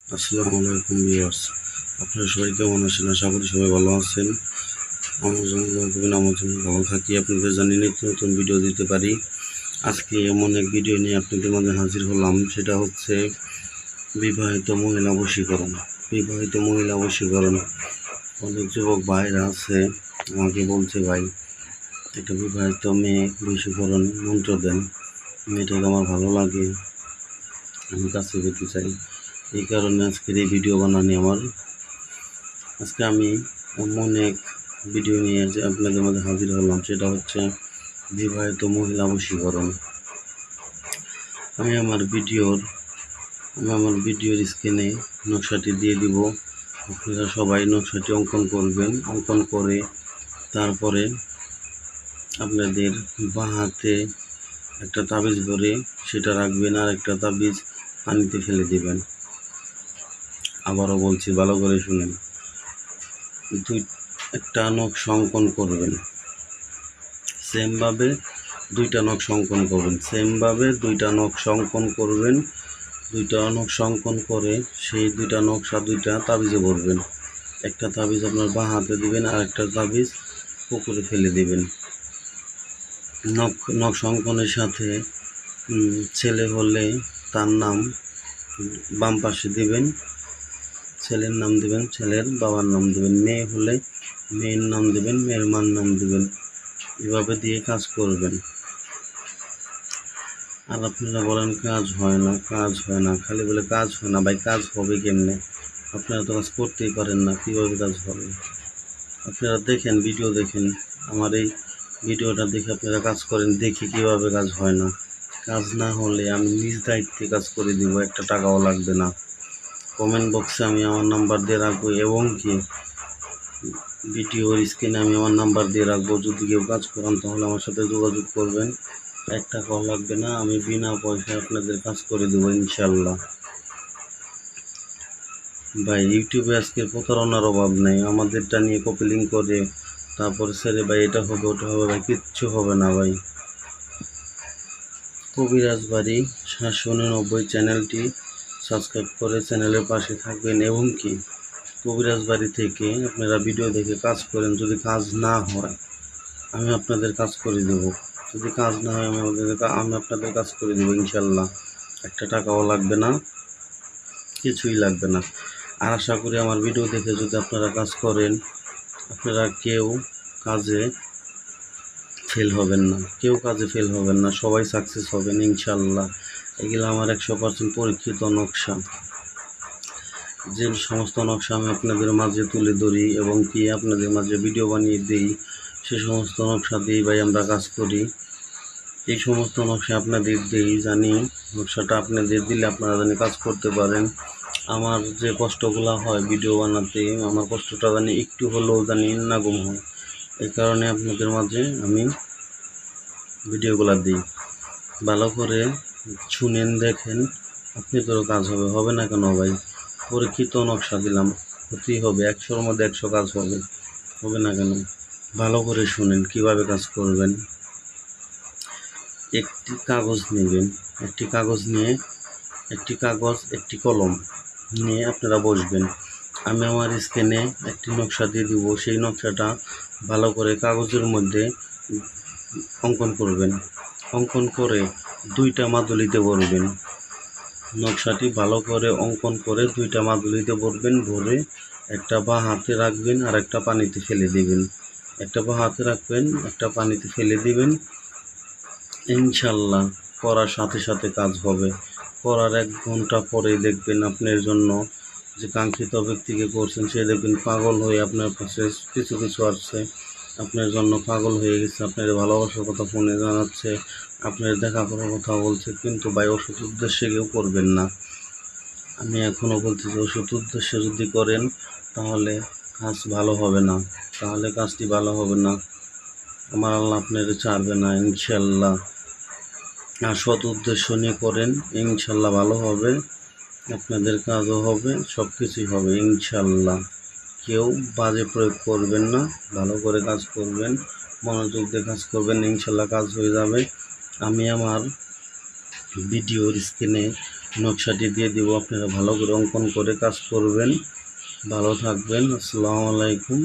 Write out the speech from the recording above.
আসসালামু আলাইকুম ভিউয়ার্স, আপনারা সবাই কেমন আছেন? আশা করি সবাই ভালো আছেন। আমার জন্য ভালো থাকি, আপনাদের জানি নিত্য নতুন ভিডিও দিতে পারি। আজকে এমন এক ভিডিও নিয়ে আপনাদের মাঝে হাজির হলাম, সেটা হচ্ছে বিবাহিত মহিলা বশীকরণ। অনেক যুবক ভাইরা আছে, আমাকে বলছে, ভাই একটা বিবাহিত মেয়ে বশীকরণ মন্ত্র দেন, মেয়েটাকে আমার ভালো লাগে, আমি কাছে পেতে চাই। এই কারণে আজকের এই ভিডিও বানানি আমার। আজকে আমি এমন এক ভিডিও নিয়ে যে আপনাদের মধ্যে হাজির হলাম, সেটা হচ্ছে বিবাহিত মহিলা বশীকরণ। আমি আমার ভিডিওর স্ক্রিনে নকশাটি দিয়ে দিব। আপনারা সবাই নকশাটি অঙ্কন করবেন। অঙ্কন করে তারপরে আপনাদের বাঁ হাতে একটা তাবিজ ধরে সেটা রাখবেন, আর একটা তাবিজ পানিতে ফেলে দিবেন। আবারও বলছি, ভালো করে শুনেন। একটা নকশা অঙ্কন করবেন, সেমভাবে দুইটা নকশা অঙ্কন করবেন। দুইটা নকশা অঙ্কন করে সেই দুইটা নকশা তাবিজে ভরবেন। একটা তাবিজ আপনার বাঁ হাতে দিবেন, আর একটা তাবিজ পুকুরে ফেলে দিবেন। নকশা অঙ্কনের সাথে ছেলে হলে তার নাম বাম পাশে দিবেন, ছেলের নাম দিবেন, ছেলের বাবার নাম দিবেন। মেয়ে হলে মেয়ের নাম দিবেন, মেয়ের মার নাম দিবেন। এভাবে দিয়ে কাজ করবেন। আর আপনারা বলেন কাজ হয় না, খালি বলে কাজ হয় না। ভাই, কাজ হবে কেমনে? আপনারা তো কাজ করতেই পারেন না, কীভাবে কাজ হবে? আপনারা দেখেন, ভিডিও দেখেন, আমার এই ভিডিওটা দেখে আপনারা কাজ করেন, দেখি কীভাবে কাজ হয় না। কাজ না হলে আমি নিজ দায়িত্বে কাজ করে দিব, একটা টাকাও লাগবে না। কমেন্ট বক্সে আমি আমার নাম্বার দিয়ে রাখবো, এবং কি ভিডিওর স্ক্রিনে আমি আমার নাম্বার দিয়ে রাখবো। যদি কেউ কাজ করান তাহলে আমার সাথে যোগাযোগ করবেন, এক টাকাও লাগবে না। আমি বিনা পয়সায় আপনাদের কাজ করে দেবো ইনশাল্লাহ। ভাই, ইউটিউবে আজকে প্রতারণার অভাব নেই। আমাদেরটা নিয়ে কপি লিঙ্ক করে তারপরে ছেড়ে ভাই এটা হবে ওটা হবে, ভাই কিচ্ছু হবে না। ভাই, কবিরাজ বাড়ি 799 চ্যানেলটি সাবস্ক্রাইব করে চ্যানেলের পাশে থাকবেন, এবং কি কবিরাজ বাড়ি থেকে আপনারা ভিডিও দেখে কাজ করেন। যদি কাজ না হয় আমি আপনাদের কাজ করে দেব। যদি কাজ না হয় আমি আপনাদের কাজ করে দেবো ইনশাল্লাহ। একটা টাকাও লাগবে না, কিছুই লাগবে না। আর আশা করি আমার ভিডিও দেখে যদি আপনারা কাজ করেন, আপনারা কেউ কাজে ফেল হবেন না, সবাই সাকসেস হবেন ইনশাল্লাহ। এগুলো আমার 100% পরীক্ষিত নকশা। যে সমস্ত নকশা আমি আপনাদের মাঝে তুলে ধরি এবং কি আপনাদের মাঝে ভিডিও বানিয়ে দিই, সে সমস্ত নকশা দিয়েই ভাই আমরা কাজ করি। এই সমস্ত নকশা আপনাদের দিই, জানি নকশাটা আপনাদের দিলে আপনারা জানি কাজ করতে পারেন। আমার যে কষ্টগুলো হয় ভিডিও বানাতে, আমার কষ্টটা জানি একটু হলেও জানি নাগুম হয়। এই কারণে আপনাদের মাঝে আমি ভিডিওগুলো দিই। ভালো করে শুনেন, দেখেন, আপনাদেরও কাজ হবে না কেন ভাই? পরীক্ষিত নকশা দিলাম, হতেই হবে। 100-র মধ্যে 100 কাজ হবে না কেন? ভালো করে শুনেন কীভাবে কাজ করবেন। একটি কাগজ নেবেন, একটি কলম নিয়ে আপনারা বসবেন। আমি আমার স্ক্রিনে একটি নকশা দিয়ে দিব, সেই নকশাটা ভালো করে কাগজের মধ্যে অঙ্কন করবেন। অঙ্কন করে 2টা মাদুলিতে ভরবেন। নকশাটি ভালো করে অঙ্কন করে 2টা মাদুলিতে ভরবেন। ভরে একটা বাঁ হাতে রাখবেন, আর একটা পানিতে ফেলে দিবেন। একটা বাঁ হাতে রাখবেন, একটা পানিতে ফেলে দিবেন। ইনশাল্লাহ করার সাথে সাথে কাজ হবে। করার 1 ঘন্টা পরেই দেখবেন আপনার জন্য যে কাঙ্ক্ষিত ব্যক্তিকে করছেন, সে দেখবেন পাগল হয়ে আপনার কাছে কিছু আসছে, আপনার জন্য পাগল হয়ে গেছে, আপনার ভালোবাসার কথা ফোনে জানাচ্ছে, আপনার দেখা করার কথা বলছে। কিন্তু ভাই, ওষুধ উদ্দেশ্যে কেউ করবেন না। আমি এখনও বলতেছি, ওষুধ উদ্দেশ্যে যদি করেন তাহলে কাজটি ভালো হবে না। আমার আল্লাহ আপনাদের ছাড়বে না ইনশাল্লাহ। আর সৎ উদ্দেশ্য নিয়ে করেন, ইনশাল্লাহ ভালো হবে, আপনাদের কাজও হবে, সব কিছুই হবে ইনশাল্লাহ। কেউ বাজে প্রয়োগ করবেন না, ভালো করে কাজ করবেন, মনোযোগ দিয়ে কাজ করবেন, ইনশাল্লাহ কাজ হয়ে যাবে। আমি আমার ভিডিওর স্ক্রিনে নকশাটি দিয়ে দিব। আপনারা ভালো করে অঙ্কন করে কাজ করবেন। ভালো থাকবেন। আসসালামু আলাইকুম।